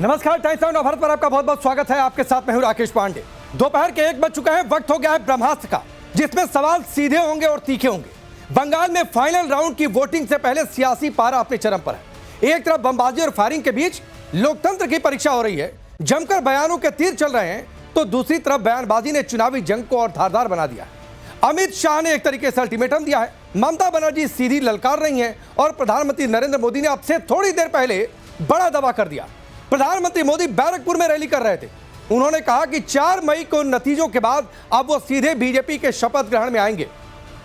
नमस्कार, times of Bharat पर आपका बहुत बहुत स्वागत है। आपके साथ मैं हूं राकेश पांडे। दोपहर के 1 बज चुका है। वक्त हो गया है ब्रह्मास्त्र का, जिसमें सवाल सीधे होंगे और तीखे होंगे। बंगाल में फाइनल राउंड की वोटिंग से पहले सियासी पारा अपने चरम पर है। एक तरफ बमबाजी और फायरिंग के बीच लोकतंत्र की परीक्षा हो रही है, जमकर बयानों के तीर चल रहे हैं, तो दूसरी तरफ बयानबाजी ने चुनावी जंग को और धारदार बना दिया है। अमित शाह ने एक तरीके से अल्टीमेटम दिया है, ममता बनर्जी सीधी ललकार रही हैं और प्रधानमंत्री नरेंद्र मोदी ने अब से थोड़ी देर पहले बड़ा दावा कर दिया। प्रधानमंत्री मोदी बैरकपुर में रैली कर रहे थे। उन्होंने कहा कि 4 मई को नतीजों के बाद अब वो सीधे बीजेपी के शपथ ग्रहण में आएंगे।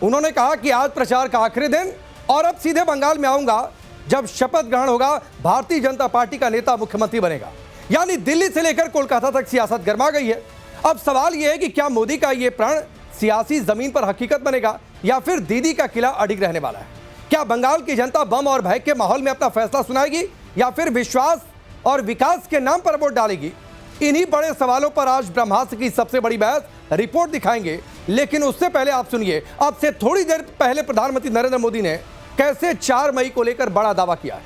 उन्होंने कहा कि आज प्रचार का आखिरी दिन और अब सीधे बंगाल में आऊंगा जब शपथ ग्रहण होगा, भारतीय जनता पार्टी का नेता मुख्यमंत्री बनेगा। यानी दिल्ली से लेकर कोलकाता तक सियासत गर्मा गई है। अब सवाल यह है कि क्या मोदी का यह प्रण सियासी जमीन पर हकीकत बनेगा या फिर दीदी का किला अडिग रहने वाला है? क्या बंगाल की जनता बम और भय के माहौल में अपना फैसला सुनाएगी या फिर विश्वास और विकास के नाम पर वोट डालेगी? इन्हीं बड़े सवालों पर आज ब्रह्मास्त्र की सबसे बड़ी बहस रिपोर्ट दिखाएंगे। लेकिन उससे पहले आप सुनिए, अब से थोड़ी देर पहले प्रधानमंत्री नरेंद्र मोदी ने कैसे 4 मई को लेकर बड़ा दावा किया है।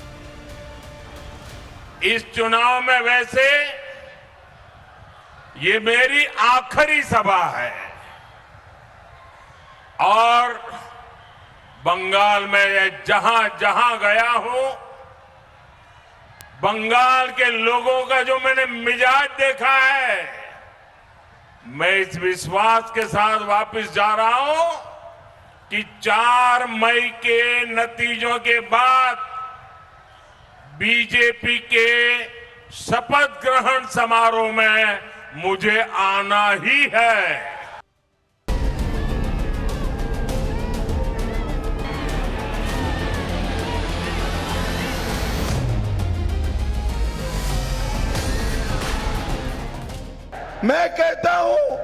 इस चुनाव में वैसे ये मेरी आखिरी सभा है और बंगाल में जहां जहां गया हूं, बंगाल के लोगों का जो मैंने मिजाज देखा है, मैं इस विश्वास के साथ वापस जा रहा हूं कि 4 मई के नतीजों के बाद बीजेपी के शपथ ग्रहण समारोह में मुझे आना ही है। मैं कहता हूं,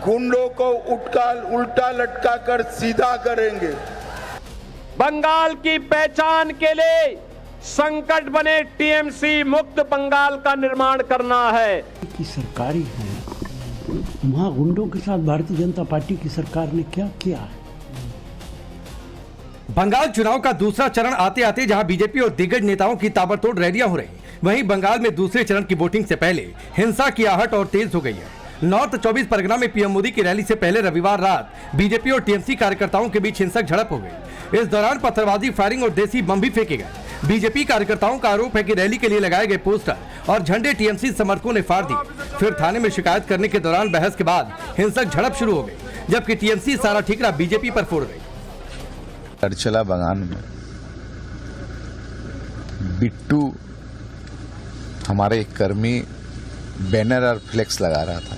गुंडों को उल्टा लटका कर सीधा करेंगे। बंगाल की पहचान के लिए संकट बने टीएमसी मुक्त बंगाल का निर्माण करना है। की सरकारी है, वहां गुंडों के साथ भारतीय जनता पार्टी की सरकार ने क्या किया है? बंगाल चुनाव का दूसरा चरण आते आते जहां बीजेपी और दिग्गज नेताओं की ताबड़तोड़ रैलियां हो रही, वहीं बंगाल में दूसरे चरण की वोटिंग से पहले हिंसा की आहट और तेज हो गई है। नॉर्थ 24 परगना में पीएम मोदी की रैली से पहले रविवार रात बीजेपी और टीएमसी कार्यकर्ताओं के बीच हिंसक झड़प हो गई। इस दौरान पत्थरबाजी, फायरिंग और देसी बम भी फेंके गए। बीजेपी कार्यकर्ताओं का आरोप है कि रैली के लिए लगाए गए पोस्टर और झंडे टीएमसी समर्थकों ने फाड़ दिए। फिर थाने में शिकायत करने के दौरान बहस के बाद हिंसक झड़प शुरू हो गई, जबकि टीएमसी सारा ठीकरा बीजेपी पर फोड़ गई। चला बंगाल में बिट्टू हमारे एक कर्मी बैनर और फ्लेक्स लगा रहा था।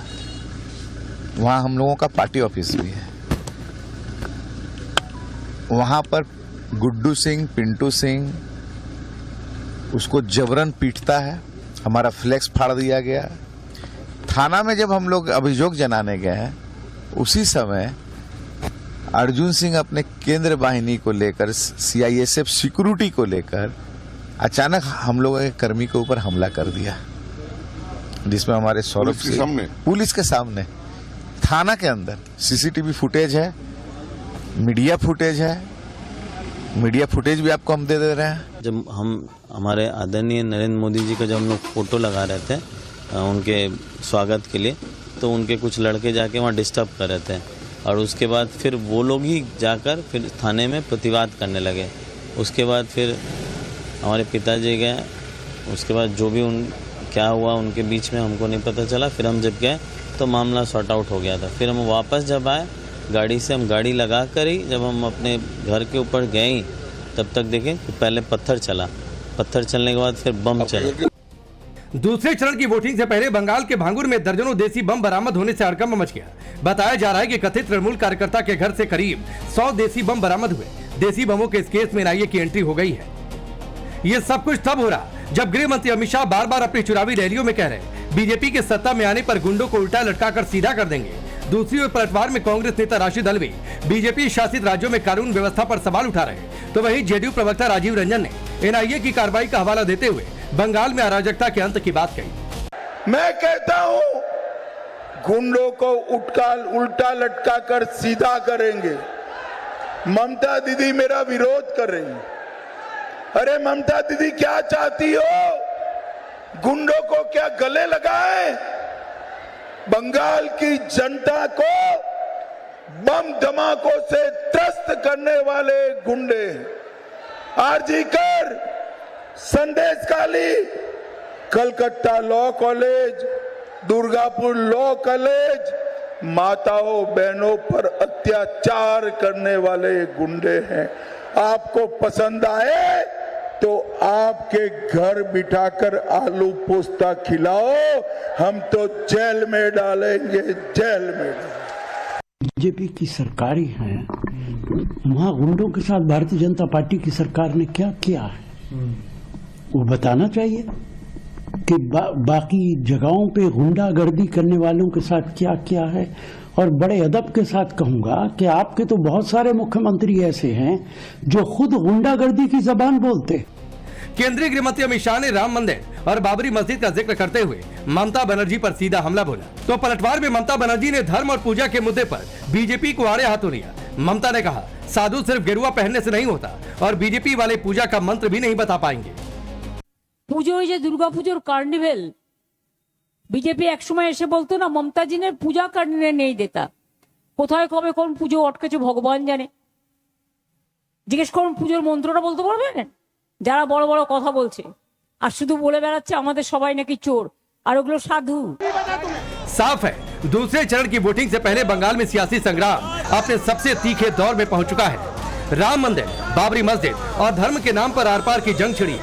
वहां हम लोगों का पार्टी ऑफिस भी है। वहां पर गुड्डू सिंह, पिंटू सिंह उसको जबरन पीटता है। हमारा फ्लेक्स फाड़ दिया गया। थाना में जब हम लोग अभियोग जनाने गए हैं, उसी समय अर्जुन सिंह अपने केंद्र वाहिनी को लेकर, सीआईएसएफ सिक्योरिटी को लेकर अचानक हम लोगों के कर्मी के ऊपर हमला कर दिया, जिसमें हमारे सौरभ सिंह पुलिस के सामने थाना के अंदर सीसीटीवी फुटेज है, मीडिया फुटेज है। मीडिया फुटेज भी आपको हम दे रहे हैं। जब हम हमारे आदरणीय नरेंद्र मोदी जी का जब हम लोग फोटो लगा रहे थे उनके स्वागत के लिए, तो उनके कुछ लड़के जाके वहाँ डिस्टर्ब कर रहे थे और उसके बाद फिर वो लोग ही जाकर फिर थाने में प्रतिवाद करने लगे। उसके बाद फिर हमारे पिताजी गए, उसके बाद जो भी क्या हुआ उनके बीच में हमको नहीं पता चला। फिर हम जब गए तो मामला सॉर्ट आउट हो गया था। फिर हम वापस जब आए गाड़ी से, हम गाड़ी लगा कर ही जब हम अपने घर के ऊपर गए, तब तक देखें कि पहले पत्थर चला, पत्थर चलने के बाद फिर बम चला। दूसरे चरण की वोटिंग से पहले बंगाल के भांगुर में दर्जनों देसी बम बरामद होने से हड़कंप मच गया। बताया जा रहा है कि कथित तृणमूल कार्यकर्ता के घर से करीब 100 देसी बम बरामद हुए। देसी बमों के इस केस में एनआईए की एंट्री हो गई है। ये सब कुछ तब हो रहा जब गृह मंत्री अमित शाह बार बार अपनी चुनावी रैलियों में कह रहे बीजेपी के सत्ता में आने पर गुंडों को उल्टा लटकाकर सीधा कर देंगे। दूसरी ओर पलटवार में कांग्रेस नेता राशिद अल्वी बीजेपी शासित राज्यों में कानून व्यवस्था पर सवाल उठा रहे, तो वहीं जेडीयू प्रवक्ता राजीव रंजन ने एनआईए की कार्रवाई का हवाला देते हुए बंगाल में अराजकता के अंत की बात कही। मैं कहता हूं, गुंडों को उल्टा लटका कर सीधा करेंगे। ममता दीदी मेरा विरोध कर रही है। अरे ममता दीदी क्या चाहती हो? गुंडों को क्या गले लगाए? बंगाल की जनता को बम धमाकों से त्रस्त करने वाले गुंडे, आरजी कर, Sandeshkhali, Calcutta law college, Durgapur law college, माताओं बहनों पर अत्याचार करने वाले गुंडे हैं। आपको पसंद आए तो आपके घर बिठाकर आलू पोस्ता खिलाओ, हम तो जेल में डालेंगे, जेल में। बीजेपी की सरकार ही है, वहाँ गुंडों के साथ भारतीय जनता पार्टी की सरकार ने क्या किया है वो बताना चाहिए कि बाकी जगहों पे गुंडागर्दी करने वालों के साथ क्या किया है। और बड़े अदब के साथ कहूंगा कि आपके तो बहुत सारे मुख्यमंत्री ऐसे हैं जो खुद गुंडागर्दी की जबान बोलते। केंद्रीय गृह मंत्री अमित शाह ने राम मंदिर और बाबरी मस्जिद का जिक्र करते हुए ममता बनर्जी पर सीधा हमला बोला, तो पलटवार में ममता बनर्जी ने धर्म और पूजा के मुद्दे पर बीजेपी को आड़े हाथों लिया। ममता ने कहा, साधु सिर्फ गेरुआ पहनने से नहीं होता और बीजेपी वाले पूजा का मंत्र भी नहीं बता पाएंगे। পুজো যে দুর্গাপুজোর কার্নিভেল, বিজেপি একসময় এসে বলতো না মমতাজিনের পূজা করনে নেই দেতা, কোথায় কবে কোন পুজো অটকেছে ভগবান জানে। জিজ্ঞেস করুন পুজোর মন্ত্রটা বলতে পারবেন যারা বড় বড় কথা বলছে আর শুধু বলে বেড়াচ্ছে আমাদের সবাই নাকি চোর আর ওগুলো সাধু। साफ है, दूसरे चरण की वोटिंग से पहले बंगाल में सियासी संग्राम अपने सबसे तीखे दौर में पहुंच चुका है। राम मंदिर, बाबरी मस्जिद और धर्म के नाम पर आर पार की जंग छिड़ी।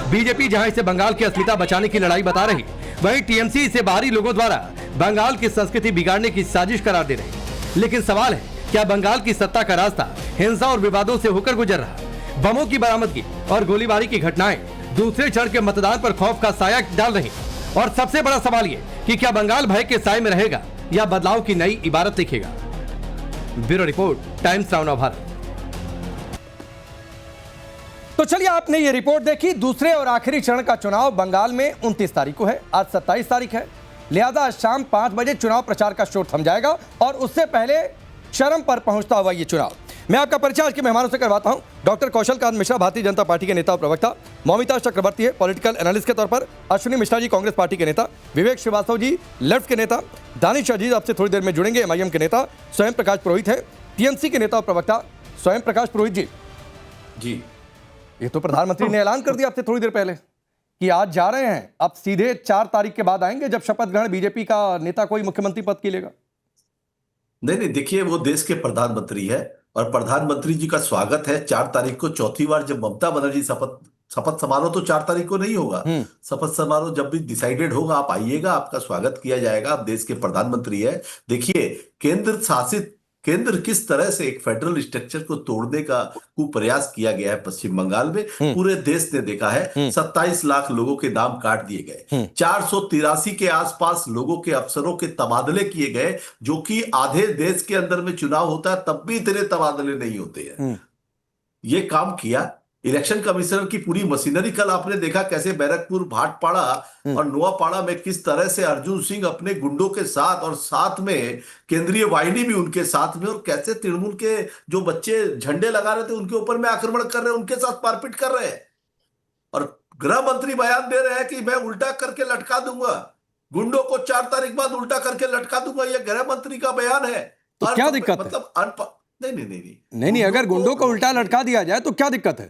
बीजेपी जहां इसे बंगाल की अस्मिता बचाने की लड़ाई बता रही, वहीं टीएमसी इसे बाहरी लोगों द्वारा बंगाल की संस्कृति बिगाड़ने की साजिश करार दे रही। लेकिन सवाल है, क्या बंगाल की सत्ता का रास्ता हिंसा और विवादों से होकर गुजर रहा? बमों की बरामदगी और गोलीबारी की घटनाएं दूसरे चरण के मतदान पर खौफ का साया डाल रही। और सबसे बड़ा सवाल ये कि क्या बंगाल भय के साए में रहेगा या बदलाव की नई इबारत लिखेगा? ब्यूरो रिपोर्ट, टाइम्स नाउ नव भारत। तो चलिए, आपने ये रिपोर्ट देखी। दूसरे और आखिरी चरण का चुनाव बंगाल में 29 तारीख को है, आज 27 तारीख है, लिहाजा आज शाम 5 बजे चुनाव प्रचार का शोर थम जाएगा और उससे पहले चरम पर पहुंचता हुआ ये चुनाव। मैं आपका परिचय आज के मेहमानों से करवाता हूं। डॉक्टर कौशल कांत मिश्रा भारतीय जनता पार्टी के नेता और प्रवक्ता, मौमिता चक्रवर्ती है पॉलिटिकल एनालिस्ट के तौर पर, अश्विनी मिश्रा जी कांग्रेस पार्टी के नेता, विवेक श्रीवास्तव जी लेफ्ट के नेता, दानिश अजीज आपसे थोड़ी देर में जुड़ेंगे एमआईएम के नेता, स्वयं प्रकाश पुरोहित है टीएमसी के नेता और प्रवक्ता। स्वयं प्रकाश पुरोहित जी, ये तो प्रधानमंत्री ने ऐलान कर दिया आपसे थोड़ी देर पहले कि आज जा रहे हैं, अब सीधे 4 तारीख के बाद आएंगे जब शपथ ग्रहण बीजेपी का नेता कोई मुख्यमंत्री पद की लेगा। नहीं, देखिए, वो देश के प्रधानमंत्री है और प्रधानमंत्री जी का स्वागत है 4 तारीख को। चौथी बार जब ममता बनर्जी शपथ समारोह तो 4 तारीख को नहीं होगा, शपथ समारोह जब भी डिसाइडेड होगा आप आइएगा, आपका स्वागत किया जाएगा। आप देश के प्रधानमंत्री है। देखिए, केंद्र किस तरह से एक फेडरल स्ट्रक्चर को तोड़ने का कुप्रयास किया गया है पश्चिम बंगाल में, पूरे देश ने देखा है। 27 लाख लोगों के नाम काट दिए गए, 483 के आसपास लोगों के अफसरों के तबादले किए गए, जो कि आधे देश के अंदर में चुनाव होता है तब भी इतने तबादले नहीं होते हैं। ये काम किया इलेक्शन कमिश्नर की पूरी मशीनरी। कल आपने देखा कैसे बैरकपुर, भाटपाड़ा और नोआपाड़ा में किस तरह से अर्जुन सिंह अपने गुंडों के साथ और साथ में केंद्रीय वाहिनी भी उनके साथ में, और कैसे तृणमूल के जो बच्चे झंडे लगा रहे थे उनके ऊपर में आक्रमण कर रहे हैं, उनके साथ मारपीट कर रहे हैं। और गृह मंत्री बयान दे रहे हैं कि मैं उल्टा करके लटका दूंगा गुंडों को, 4 तारीख बाद उल्टा करके लटका दूंगा। यह गृह मंत्री का बयान है। तो क्या दिक्कत मतलब नहीं, अगर गुंडों को उल्टा लटका दिया जाए तो क्या दिक्कत है?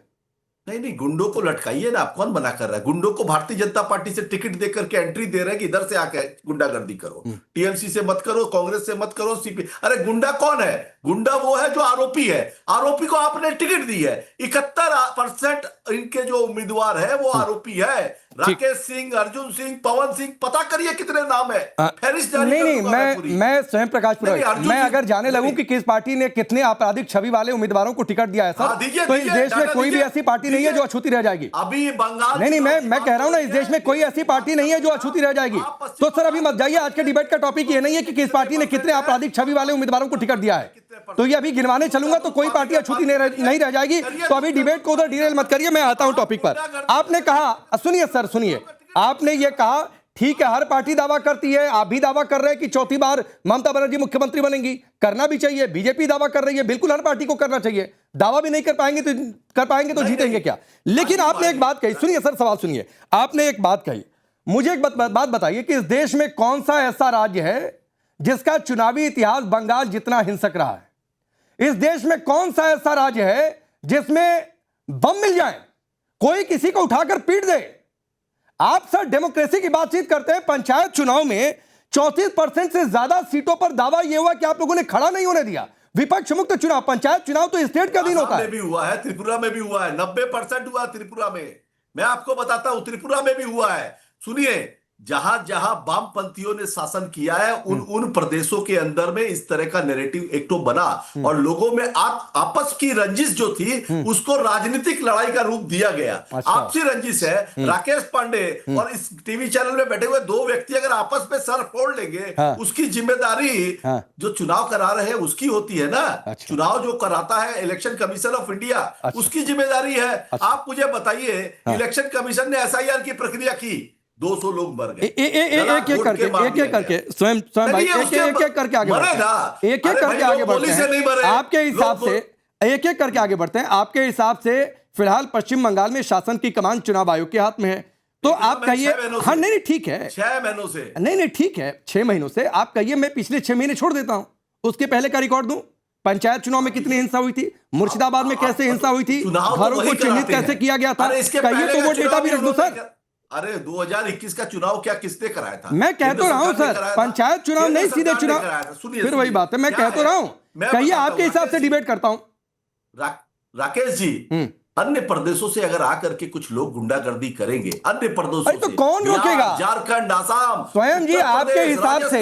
नहीं, गुंडों को लटकाइए ना, आप कौन मना कर रहा है? गुंडों को भारतीय जनता पार्टी से टिकट देकर के एंट्री दे रहे हैं कि इधर से आके गुंडागर्दी करो, टीएमसी से मत करो, कांग्रेस से मत करो, सीपी। अरे गुंडा कौन है? गुंडा वो है जो आरोपी है। आरोपी को आपने टिकट दी है। 71% इनके जो उम्मीदवार है वो आरोपी है। राकेश सिंह, अर्जुन सिंह, पवन सिंह, पता करिए कितने नाम है। मैं स्वयं प्रकाश पुरोहित, मैं अगर जाने लगूं कि किस पार्टी ने कितने आपराधिक छवि वाले उम्मीदवारों को टिकट दिया है सर, तो इस देश में कोई भी ऐसी पार्टी नहीं है जो अछूती रह जाएगी। अभी बंगाल नहीं, मैं कह रहा हूं ना, इस देश में कोई ऐसी पार्टी नहीं है जो अछूती रह जाएगी। तो सर अभी मत जाइए, आज के डिबेट का टॉपिक ये नहीं है कि किस पार्टी ने कितने आपराधिक छवि वाले उम्मीदवारों को टिकट दिया है, तो ये अभी गिनवाने चलूंगा तो कोई पार्टी अछूती नहीं रह जाएगी। तो अभी डिबेट को उधर डिरेल मत करिए, मैं आता हूं टॉपिक पर। आपने कहा, सुनिए सर सुनिए, आपने ये कहा ठीक है हर पार्टी दावा करती है, आप भी दावा कर रहे हैं कि चौथी बार ममता बनर्जी मुख्यमंत्री बनेंगी, करना भी चाहिए। बीजेपी दावा कर रही है, बिल्कुल हर पार्टी को करना चाहिए। दावा भी नहीं कर पाएंगे तो जीतेंगे क्या? लेकिन आपने एक बात कही, सुनिए सर, सवाल सुनिए। आपने एक बात कही, मुझे एक बात बताइए कि इस देश में कौन सा ऐसा राज्य है जिसका चुनावी इतिहास बंगाल जितना हिंसक रहा है? इस देश में कौन सा ऐसा राज्य है जिसमें बम मिल जाए, कोई किसी को उठाकर पीट दे? आप सर डेमोक्रेसी की बातचीत करते हैं। पंचायत चुनाव में 34% से ज्यादा सीटों पर दावा यह हुआ कि आप लोगों ने खड़ा नहीं होने दिया। विपक्ष मुक्त चुनाव, पंचायत चुनाव तो स्टेट का दिन होता है। भी हुआ है, त्रिपुरा में भी हुआ है, 90% हुआ त्रिपुरा में। मैं आपको बताता हूं, त्रिपुरा में भी हुआ है। सुनिए, जहां जहां वामपंथियों ने शासन किया है उन प्रदेशों के अंदर में इस तरह का नैरेटिव एक तो बना और लोगों में आपस की रंजिश जो थी उसको राजनीतिक लड़ाई का रूप दिया गया। अच्छा। आपसी रंजिश है। राकेश पांडे और इस टीवी चैनल में बैठे हुए दो व्यक्ति अगर आपस में सर फोड़ लेंगे, उसकी जिम्मेदारी जो चुनाव करा रहे हैं उसकी होती है ना। अच्छा। चुनाव जो कराता है इलेक्शन कमीशन ऑफ इंडिया, उसकी जिम्मेदारी है। आप मुझे बताइए, इलेक्शन कमीशन ने SIR की प्रक्रिया की, 200 लोग मर गए। एक एक करके स्वयं भाई एक एक करके आगे बढ़ते हैं। एक एक करके आगे बढ़ते हैं। आपके हिसाब से एक एक करके आगे बढ़ते हैं। आपके हिसाब से फिलहाल पश्चिम बंगाल में शासन की कमान चुनाव आयोग के हाथ में है, तो आप कहिए। हाँ, नहीं ठीक है, 6 महीनों से नहीं ठीक है, 6 महीनों से आप कहिए। मैं पिछले 6 महीने छोड़ देता हूं, उसके पहले का रिकॉर्ड दूं। पंचायत चुनाव में कितनी हिंसा हुई थी, मुर्शिदाबाद में कैसे हिंसा हुई थी, घरों को चिन्हित कैसे किया गया था, कहिए तो वो डेटा भी रख दो सर। अरे 2021 का चुनाव क्या किसने कराया था? मैं कह तो रहा हूं सर, पंचायत चुनाव नहीं, सीधे चुनाव। फिर वही बात है, मैं कह तो रहा हूं। कहिए, आपके हिसाब से डिबेट करता हूं। राकेश जी, अन्य प्रदेशों से अगर आकर के कुछ लोग गुंडागर्दी करेंगे, अन्य प्रदेशों तो कौन रोकेगा? झारखंड, आसाम, स्वयं जी आपके हिसाब से,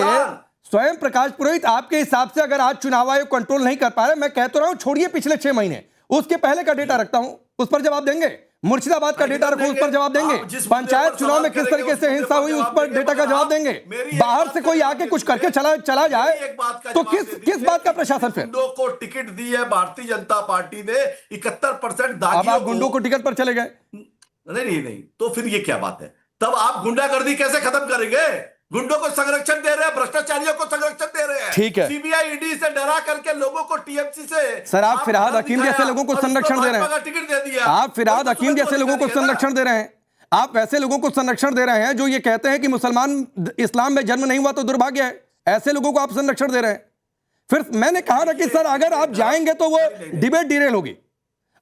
स्वयं प्रकाश पुरोहित आपके हिसाब से अगर आज चुनाव आयोग कंट्रोल नहीं कर पा रहे, मैं कह तो रहा हूं छोड़िए पिछले 6 महीने, उसके पहले का डेटा रखता हूं, उस पर जवाब देंगे। मुर्शिदाबाद का डेटा रखो, उस पर जवाब देंगे। पंचायत चुनाव में किस तरीके से हिंसा हुई उस पर डेटा का जवाब देंगे। बाहर से कोई आके कुछ करके चला जाए तो किस बात का प्रशासन? फिर गुंडों को टिकट दी है भारतीय जनता पार्टी ने, 71% दागियों। अब आप गुंडों को टिकट पर चले गए? नहीं, तो फिर ये क्या बात है? तब आप गुंडागर्दी कैसे खत्म करेंगे? गुंडों को संरक्षण दे रहे हैं, भ्रष्टाचारियों को संरक्षण दे रहे हैं। ठीक है, CBI ED से डरा करके लोगों को TMC से। सर आप फिरहाद हकीम जैसे लोगों को संरक्षण दे रहे हैं। टिकट दे दिया। आप फिरहाद हकीम जैसे लोगों को संरक्षण दे रहे हैं। आप ऐसे लोगों को संरक्षण दे रहे हैं जो ये कहते हैं कि मुसलमान इस्लाम में जन्म नहीं हुआ तो दुर्भाग्य है। ऐसे लोगों को आप संरक्षण दे रहे हैं। फिर मैंने कहा ना कि सर अगर आप जाएंगे तो वो डिबेट डिरेल होगी।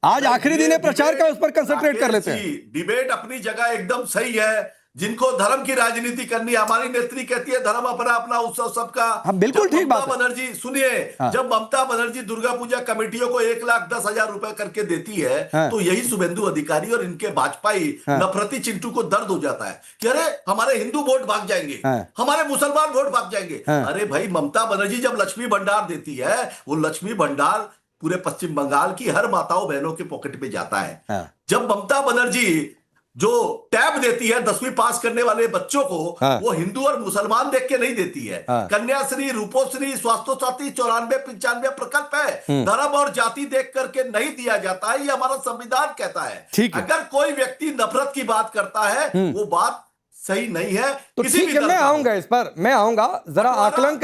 आज आखिरी दिन है प्रचार का, उस पर कंसंट्रेट कर लेते हैं। डिबेट अपनी जगह एकदम सही है। जिनको धर्म की राजनीति करनी, हमारी नेत्री कहती है धर्म अपना अपना उत्सव सबका। हाँ, बिल्कुल ठीक बात है। ममता बनर्जी सुनिए, जब ममता बनर्जी दुर्गा पूजा कमेटियों को 1,10,000 रुपए करके देती है, तो यही शुभेंदु अधिकारी और इनके भाजपाई नफरती चिंटू को दर्द हो जाता है कि अरे हमारे हिंदू वोट भाग जाएंगे, हमारे मुसलमान वोट भाग जाएंगे। अरे भाई, ममता बनर्जी जब लक्ष्मी भंडार देती है, वो लक्ष्मी भंडार पूरे पश्चिम बंगाल की हर माताओं बहनों के पॉकेट में जाता है। जब ममता बनर्जी जो टैब देती है 10वीं पास करने वाले बच्चों को, वो हिंदू और मुसलमान देख के नहीं देती है। कन्याश्री, रूपोश्री, स्वास्थ्य साथी 94-95 प्रकल्प है। धर्म और जाति देख करके नहीं दिया जाता है, ये हमारा संविधान कहता है। अगर कोई व्यक्ति नफरत की बात करता है, वो बात सही नहीं है। तो ठीक है, मैं आऊंगा इस पर, मैं आऊंगा। जरा आकलन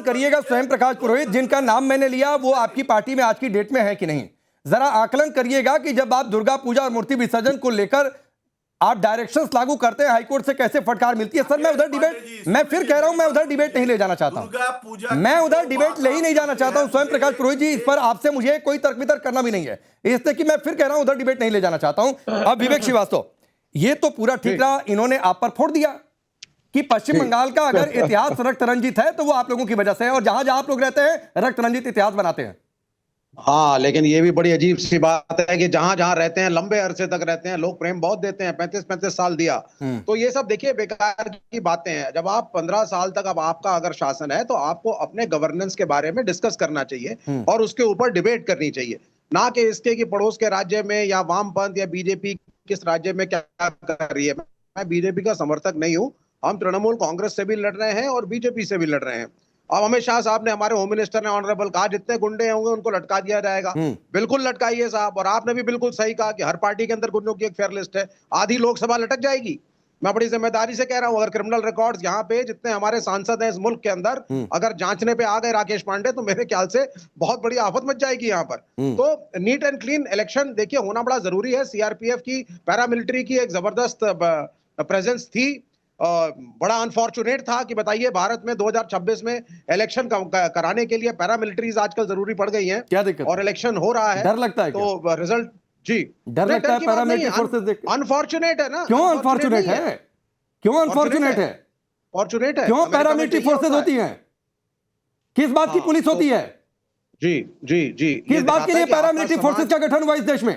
करिएगा स्वयं प्रकाश पुरोहित, जिनका नाम मैंने लिया वो आपकी पार्टी में आज की डेट में है कि नहीं। जरा आकलन करिएगा कि जब आप दुर्गा पूजा और मूर्ति विसर्जन को लेकर आप डायरेक्शंस लागू करते हैं, हाईकोर्ट से कैसे फटकार मिलती है। सर मैं उधर डिबेट, मैं फिर कह रहा हूं, मैं उधर डिबेट नहीं ले जाना चाहता हूं। मैं उधर डिबेट ले ही नहीं जाना चाहता हूं स्वयं प्रकाश पुरोहित जी। इस पर आपसे मुझे कोई तर्क वितर्क करना भी नहीं है, इसलिए कि मैं फिर कह रहा हूं उधर डिबेट नहीं ले जाना चाहता हूं। अब विवेक श्रीवास्तव, ये तो पूरा ठीक रहा, इन्होंने आप पर फोड़ दिया कि पश्चिम बंगाल का अगर इतिहास रक्त रंजित है तो वो आप लोगों की वजह से है, और जहां जहां आप लोग रहते हैं रक्त रंजित इतिहास बनाते हैं। हाँ, लेकिन ये भी बड़ी अजीब सी बात है कि जहां जहां रहते हैं, लंबे अरसे तक रहते हैं, लोग प्रेम बहुत देते हैं। 35-35 साल दिया, तो ये सब देखिए बेकार की बातें हैं। जब आप 15 साल तक अब आपका अगर शासन है, तो आपको अपने गवर्नेंस के बारे में डिस्कस करना चाहिए और उसके ऊपर डिबेट करनी चाहिए, ना कि इसके कि पड़ोस के राज्य में या वामपंथ या बीजेपी किस राज्य में क्या कर रही है। मैं बीजेपी का समर्थक नहीं हूँ। हम तृणमूल कांग्रेस से भी लड़ रहे हैं और बीजेपी से भी लड़ रहे हैं। अब अमित शाह साहब ने, हमारे होम मिनिस्टर ने ऑनरेबल कहा, जितने गुंडे होंगे उनको लटका दिया जाएगा। बिल्कुल लटकाइए साहब। और आपने भी बिल्कुल सही कहा कि हर पार्टी के अंदर गुंडों की एक फेयर लिस्ट है, आधी लोकसभा लटक जाएगी। मैं बड़ी जिम्मेदारी से कह रहा हूं, अगर क्रिमिनल रिकॉर्ड्स यहाँ पे जितने हमारे सांसद हैं इस मुल्क के अंदर अगर जांचने पे आ गए राकेश पांडे, तो मेरे ख्याल से बहुत बड़ी आफत मच जाएगी यहाँ पर। तो नीट एंड क्लीन इलेक्शन देखिए होना बड़ा जरूरी है। सीआरपीएफ की, पैरामिलिट्री की एक जबरदस्त प्रेजेंस थी। बड़ा अनफॉर्चुनेट था कि बताइए भारत में 2026 में इलेक्शन कराने के लिए पैरामिलिट्रीज आजकल जरूरी पड़ गई हैं। क्या दिक्कत और इलेक्शन हो रहा है, डर लगता है तो रिजल्ट जी डर लगता है पैरामिलिट्री फोर्सेस देख? अनफॉर्चुनेट है ना। क्यों अनफॉर्चुनेट है? क्यों अनफॉर्चुनेट है? फॉर्चुनेट है। क्यों पैरामिलिट्री फोर्सेस होती हैं? किस बात की पुलिस होती है? जी जी जी किस बात के लिए पैरामिलिट्री फोर्सेस का गठन हुआ इस देश में?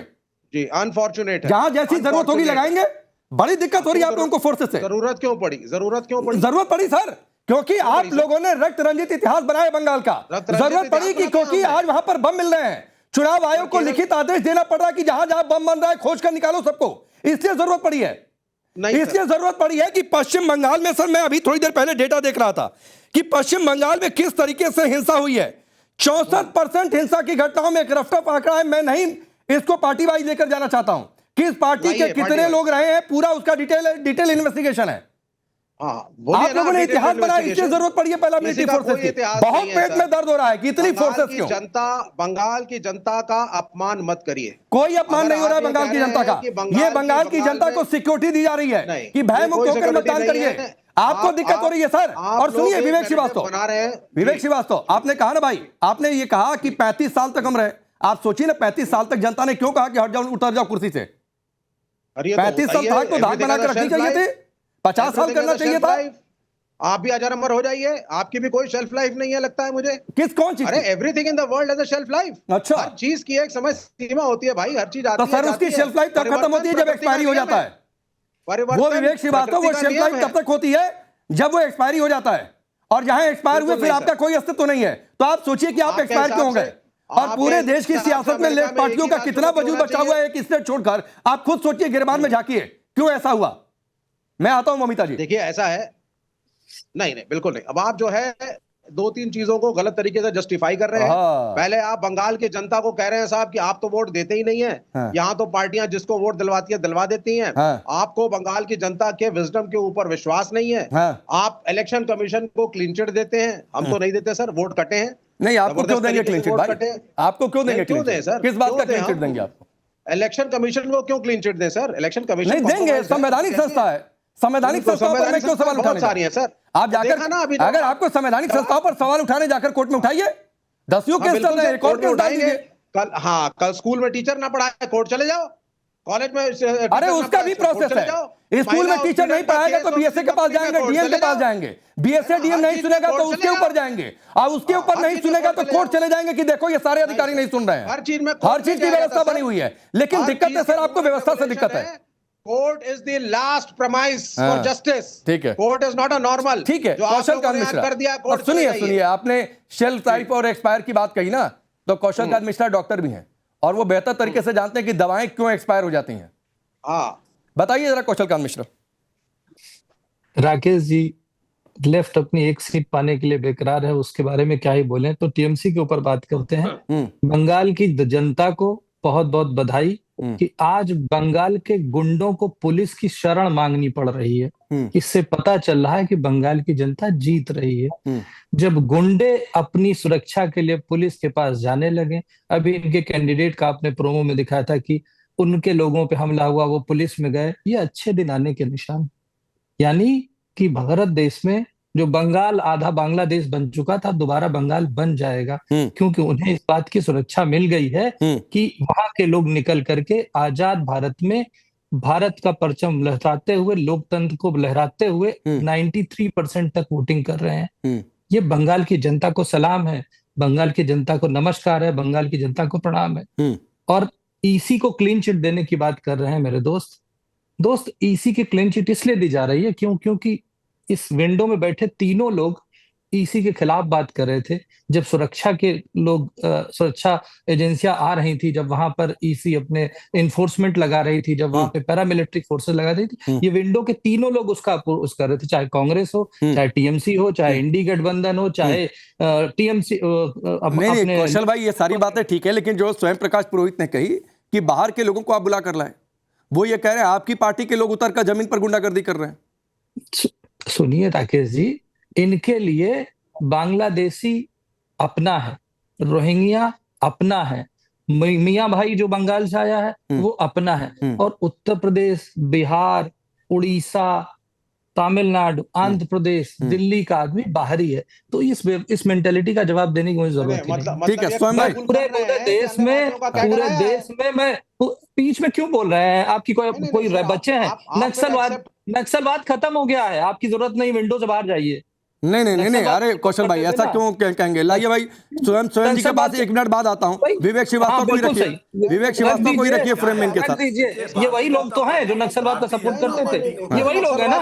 जी अनफॉर्चुनेट है। जहां जैसी जरूरत होगी लगाएंगे। बड़ी दिक्कत हो रही है आप लोगों को फोर्सेस से। जरूरत क्यों पड़ी? जरूरत पड़ी सर, क्योंकि आप लोगों ने रक्त रंजित इतिहास बनाया बंगाल का। जरूरत पड़ी कि क्योंकि आज वहां पर बम मिल रहे हैं, चुनाव आयोग को लिखित आदेश देना पड़ रहा है कि जहां जहां बम बन रहा है खोज कर निकालो सबको, इसलिए जरूरत पड़ी है। इसलिए जरूरत पड़ी है कि पश्चिम बंगाल में, सर मैं अभी थोड़ी देर पहले डेटा देख रहा था कि पश्चिम बंगाल में किस तरीके से हिंसा हुई है। 64% हिंसा की घटनाओं में एक रफ टफ आंकड़ा है, मैं नहीं इसको पार्टी वाइज लेकर जाना चाहता हूं, किस पार्टी के कितने लोग रहे हैं, पूरा उसका डिटेल इन्वेस्टिगेशन है। आप लोगों ने इतिहास बनाया, इसलिए जरूरत पड़ी है पैरामिलिट्री फोर्सेस की। बहुत पेट में दर्द हो रहा है कि इतनी फोर्सेस क्यों? बंगाल की जनता का अपमान मत करिए। कोई अपमान नहीं हो रहा है बंगाल की जनता का। ये बंगाल की जनता को सिक्योरिटी दी जा रही है कि भय मुक्त होकर मतदान करिए। आपको दिक्कत हो रही है सर। और सुनिए विवेक श्रीवास्तव, आपने कहा ना भाई, आपने ये कहा कि 35 साल तक हम रहे। आप सोचिए ना, 35 साल तक जनता ने क्यों कहा कि हट जाओ, उतर जाओ कुर्सी से? 35 साल तक तो धाक बनाकर रखनी चाहिए थी, 50 साल करना चाहिए था। आप भी 1000 नंबर हो जाइए, आपकी भी कोई शेल्फ लाइफ नहीं है लगता है मुझे। कौन चीज? अरे everything in the world has a shelf life. अच्छा, हर चीज की एक समय सीमा होती है भाई, हर चीज आती है। तो सर उसकी शेल्फ लाइफ तब खत्म होती है जब एक्सपायरी हो जाता है। वो विवेक श्रीवास्तव, वो शेल्फ लाइफ तब तक होती है जब वो एक्सपायरी हो जाता है, और जहां एक्सपायर हुए फिर आपका कोई अस्तित्व नहीं है। तो आप सोचिए कि आप एक्सपायर क्यों हो गए। और पूरे देश की सियासत में लेफ्ट पार्टियों का कितना वजूद बचा हुआ है एक स्टेट छोड़कर। आप खुद सोचिए, गिरबान में झांकिए, क्यों ऐसा हुआ। मैं आता हूं ममिता जी। देखिए ऐसा है, नहीं बिल्कुल नहीं। अब आप जो है 2-3 चीजों को गलत तरीके से जस्टिफाई कर रहे हैं। पहले आप बंगाल की जनता को कह रहे हैं साहब कि आप तो वोट देते ही नहीं है, यहाँ तो पार्टियां जिसको वोट दिलवाती है दिलवा देती हैं। आपको बंगाल की जनता के विजडम के ऊपर विश्वास नहीं है। आप इलेक्शन कमीशन को क्लीन चिट देते हैं, हम तो नहीं देते सर, वोट कटे हैं। नहीं, आपको क्यों देंगे क्लीन चिट भाई? आपको क्यों देंगे क्लीन चिट? किस बात का क्लीन चिट देंगे आपको? इलेक्शन कमीशन को क्यों क्लीन चिट दें सर? इलेक्शन कमीशन नहीं देंगे, संवैधानिक संस्था है। संवैधानिक संस्थाओं पर मैं क्यों सवाल उठाने जा रही है सर? आप जाकर, अगर आपको संवैधानिक संस्थाओं पर सवाल उठाने जाकर कोर्ट में उठाइए। 10 केस चल रहे हैं, कोर्ट में उठाएंगे। कल स्कूल में टीचर ना पढ़ाए, कोर्ट चले जाओ। कॉलेज में अरे उसका भी प्रोसेस है। स्कूल में टीचर नहीं पढ़ाएगा तो बीएसए के पास जाएंगे, डीएम के पास जाएंगे। बीएसए डीएम नहीं सुनेगा तो उसके ऊपर जाएंगे, और उसके ऊपर नहीं सुनेगा तो कोर्ट चले जाएंगे कि देखो ये सारे अधिकारी नहीं सुन रहे हैं। हर चीज की व्यवस्था बनी हुई है, लेकिन दिक्कत है सर, आपको व्यवस्था से दिक्कत है। Court is the last promise for justice. ठीक है, court is not a normal. ठीक है, कौशल कांत मिश्रा कर दिया। सुनिए, आपने शेल्फ लाइफ और एक्सपायर की बात कही ना, तो कौशल कांत मिश्रा डॉक्टर भी हैं और वो बेहतर तरीके से जानते हैं कि दवाएं क्यों एक्सपायर हो जाती हैं। बताइए जरा कौशल कांत मिश्रा। राकेश जी, लेफ्ट अपनी एक सीट पाने के लिए बेकरार है, उसके बारे में क्या ही बोलें। तो टीएमसी के ऊपर बात करते हैं। बंगाल की जनता को बहुत बहुत बधाई कि आज बंगाल के गुंडों को पुलिस की शरण मांगनी पड़ रही है। इससे पता चल रहा है कि बंगाल की जनता जीत रही है। जब गुंडे अपनी सुरक्षा के लिए पुलिस के पास जाने लगे, अभी इनके कैंडिडेट का आपने प्रोमो में दिखाया था कि उनके लोगों पे हमला हुआ, वो पुलिस में गए, ये अच्छे दिन आने के निशान। यानी कि भारत देश में जो बंगाल आधा बांग्लादेश बन चुका था, दोबारा बंगाल बन जाएगा, क्योंकि उन्हें इस बात की सुरक्षा मिल गई है कि वहां के लोग निकल करके आजाद भारत में भारत का परचम लहराते हुए, लोकतंत्र को लहराते हुए 93% तक वोटिंग कर रहे हैं। ये बंगाल की जनता को सलाम है, बंगाल की जनता को नमस्कार है, बंगाल की जनता को प्रणाम है। और ईसी को क्लीन चिट देने की बात कर रहे हैं मेरे दोस्त। ईसी की क्लीन चिट इसलिए दी जा रही है क्योंकि इस विंडो में बैठे तीनों लोग ईसी के खिलाफ बात कर रहे थे। जब सुरक्षा के लोग, सुरक्षा एजेंसियां आ रही थी, जब वहां पर ईसी अपने इन्फोर्समेंट लगा रही थी, जब वहां पे पैरामिलिट्री फोर्सेस लगा रही थी, ये विंडो के तीनों लोग उसका अपोज कर रहे थे। चाहे कांग्रेस हो, चाहे टीएमसी हो, चाहे इंडी गठबंधन हो, चाहे टीएमसी। कौशल भाई, ये सारी बातें ठीक है, लेकिन जो स्वयं प्रकाश पुरोहित ने कही कि बाहर के लोगों को आप बुला कर लाए, वो ये कह रहे हैं आपकी पार्टी के लोग उतर कर जमीन पर गुंडागर्दी कर रहे हैं। सुनिए राकेश जी, इनके लिए बांग्लादेशी अपना है, रोहिंग्या अपना है, मियां भाई जो बंगाल से आया है वो अपना है, और उत्तर प्रदेश, बिहार, उड़ीसा, तमिलनाडु, आंध्र प्रदेश, दिल्ली का आदमी बाहरी है। तो इस मेंटेलिटी का जवाब देने की कोई जरूरत ही नहीं। ठीक है स्वयं भाई, पूरे देश में मैं बीच में क्यों बोल रहे हैं? आपकी कोई बच्चे हैं? नक्सलवाद खत्म हो गया है, आपकी जरूरत नहीं, विंडो से बाहर जाइए। नहीं, अरे कौशल भाई ऐसा क्यों कहेंगे? लाइए भाई, स्वयं जी के पास 1 मिनट बाद आता हूँ। विवेक श्रीवास्तव को ही रखिए, विवेक श्रीवास्तव को ही रखिए फ्रेम में इनके साथ। ये वही लोग तो हैं जो नक्सलवाद का सपोर्ट करते थे, ये वही लोग है ना,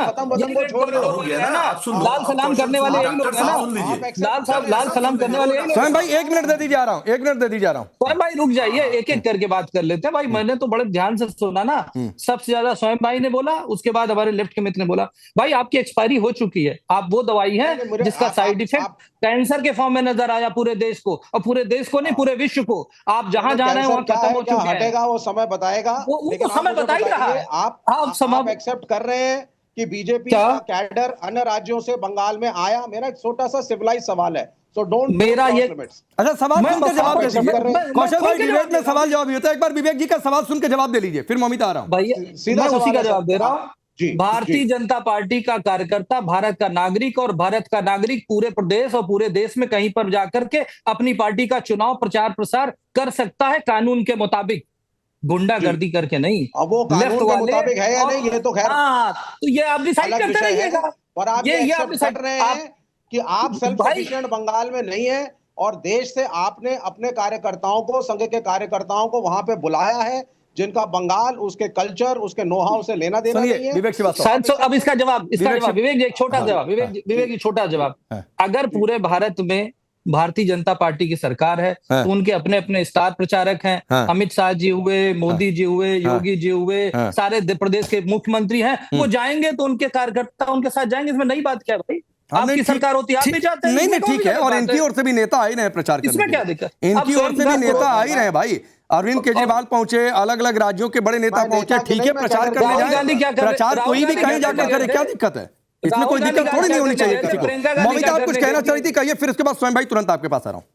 लाल सलाम करने वाले यही लोग है ना, लाल सलाम करने वाले यही लोग। स्वयं भाई 1 मिनट दे दी जा रहा हूँ, 1 मिनट दे दी जा रहा हूँ। स्वयं भाई रुक जाइए, एक एक करके बात कर लेते हैं भाई। मैंने तो बड़े ध्यान से सुना ना, सबसे ज्यादा स्वयं भाई ने बोला, उसके बाद हमारे लेफ्ट के मित्र ने बोला। भाई आपकी एक्सपायरी हो चुकी है, आप वो दवाई है जिसका साइड इफेक्ट कैंसर के फॉर्म में नजर आया पूरे देश को, और पूरे देश को नहीं, पूरे विश्व को। आप जहां जा रहे हैं वहां खत्म हो चुके हैं। हटेगा वो समय बताएगा, वो समय बता ही रहा है। आप एक्सेप्ट कर रहे हैं कि बीजेपी का कैडर अन्य राज्यों से बंगाल में आया? मेरा एक छोटा सा सिविलाइज सवाल है, तो डोंट मेरा ये अच्छा सवाल सुन के जवाब दे दीजिए। कौशल भाई डिबेट में सवाल जवाब होता है, एक बार विवेक जी का सवाल सुन के जवाब दे लीजिए, फिर ममिता आ रहा हूं। मैं उसी का जवाब दे रहा हूँ। भारतीय जनता पार्टी का कार्यकर्ता, भारत का नागरिक, और भारत का नागरिक पूरे प्रदेश और पूरे देश में कहीं पर जाकर के अपनी पार्टी का चुनाव प्रचार प्रसार कर सकता है कानून के मुताबिक, गुंडागर्दी करके नहीं। अब वो कानून के मुताबिक है या नहीं, ये तो खैर तो ये आप डिसाइड करते रहिएगा। और आप ये कर रहे हैं कि आप सेल्फ सफिशिएंट बंगाल में नहीं है, और देश से आपने अपने कार्यकर्ताओं को, संघ के कार्यकर्ताओं को वहां पे बुलाया है जिनका बंगाल, उसके कल्चर, उसके नोहाउ से लेना देना नहीं है। विवेक श्रीवास्तव अब इसका जवाब विवेक जी एक छोटा जवाब, विवेक जी छोटा जवाब। अगर पूरे भारत में भारतीय जनता पार्टी की सरकार है तो उनके अपने अपने स्टार प्रचारक हैं, अमित शाह जी हुए, मोदी जी हुए, योगी जी हुए, सारे प्रदेश के मुख्यमंत्री हैं, वो जाएंगे तो उनके कार्यकर्ता उनके साथ जाएंगे, इसमें नई बात क्या भाई? आपकी सरकार होती है, आप भी जाते हैं। नहीं ठीक है, और इनकी ओर से भी नेता आ ही रहे प्रचार करने, इसमें क्या दिक्कत? इनकी ओर से भी नेता आ ही रहे भाई। अरविंद केजरीवाल पहुंचे, अलग अलग राज्यों के बड़े नेता पहुंचे, ठीक है प्रचार करने जाए, प्रचार कोई भी कहीं जाकर करे, क्या दिक्कत है? इसमें कोई दिक्कत थोड़ी नहीं होनी चाहिए किसी को। ममिता आप कुछ कहना चाह रही थी, कहिए, फिर उसके बाद स्वयं भाई तुरंत आपके पास आ रहा हूँ।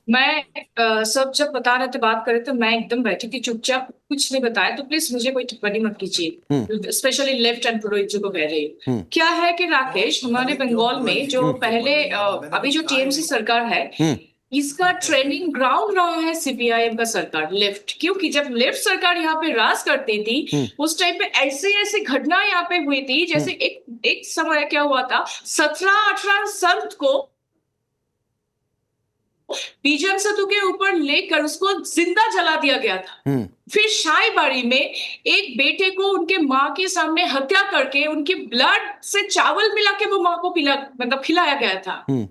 मैं सब जब बता रहे थे, बात कर रहे थे, मैं एकदम बैठी थी चुपचाप, कुछ नहीं बताया, तो प्लीज मुझे कोई टिप्पणी मत कीजिए, स्पेशली लेफ्ट एंड पुरोहित जी को कह रही हूँ। क्या है कि राकेश, हमारे बंगाल में जो पहले अभी जो टीएमसी सरकार है, इसका ट्रेनिंग ग्राउंड रहा है सीपीआईएम का सरकार, लेफ्ट। क्योंकि जब लेफ्ट सरकार यहाँ पे राज करती थी, उस टाइम पे ऐसे घटना यहाँ पे हुई थी, जैसे एक समय क्या हुआ था, 17-18 संत को बीजन सेतु के ऊपर लेकर उसको जिंदा जला दिया गया था। फिर शाहीबाड़ी में एक बेटे को उनके माँ के सामने हत्या करके उनके ब्लड से चावल मिला के वो माँ को खिलाया गया था।